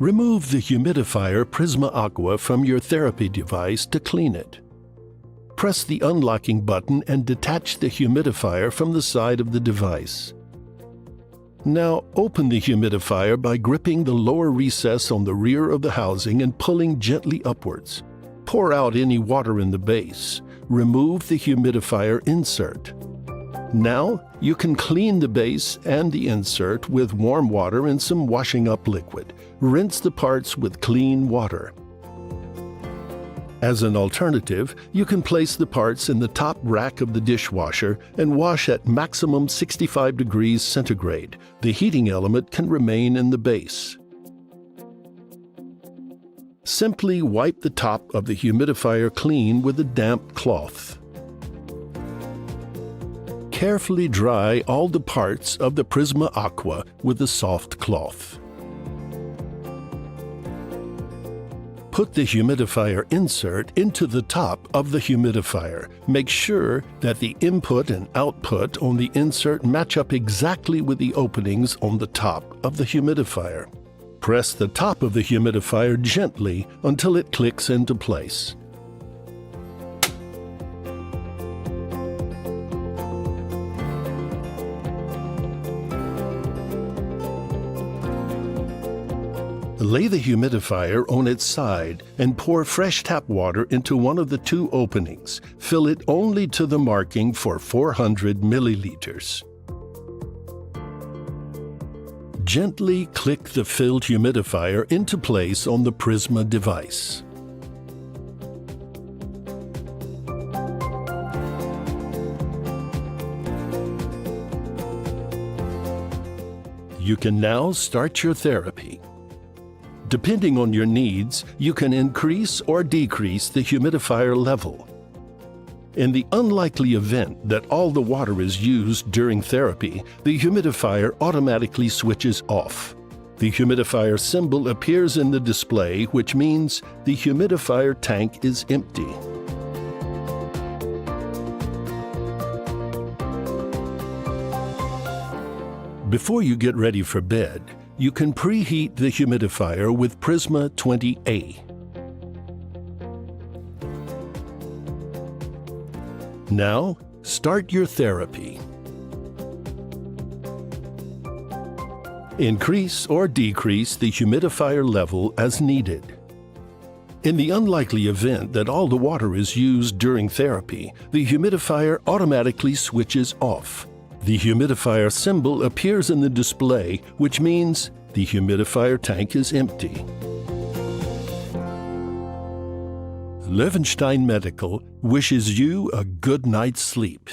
Remove the humidifier Prisma AQUA from your therapy device to clean it. Press the unlocking button and detach the humidifier from the side of the device. Now open the humidifier by gripping the lower recess on the rear of the housing and pulling gently upwards. Pour out any water in the base. Remove the humidifier insert. Now you can clean the base and the insert with warm water and some washing up liquid. Rinse the parts with clean water. As an alternative, you can place the parts in the top rack of the dishwasher and wash at maximum 65 degrees centigrade. The heating element can remain in the base. Simply wipe the top of the humidifier clean with a damp cloth. Carefully dry all the parts of the Prisma AQUA with a soft cloth. Put the humidifier insert into the top of the humidifier. Make sure that the input and output on the insert match up exactly with the openings on the top of the humidifier. Press the top of the humidifier gently until it clicks into place. Lay the humidifier on its side and pour fresh tap water into one of the two openings. Fill it only to the marking for 400 milliliters. Gently click the filled humidifier into place on the Prisma device. You can now start your therapy. Depending on your needs, you can increase or decrease the humidifier level. In the unlikely event that all the water is used during therapy, the humidifier automatically switches off. The humidifier symbol appears in the display, which means the humidifier tank is empty. Before you get ready for bed, you can preheat the humidifier with Prisma 20A. Now, start your therapy. Increase or decrease the humidifier level as needed. In the unlikely event that all the water is used during therapy, the humidifier automatically switches off. The humidifier symbol appears in the display, which means the humidifier tank is empty. Levenstein Medical wishes you a good night's sleep.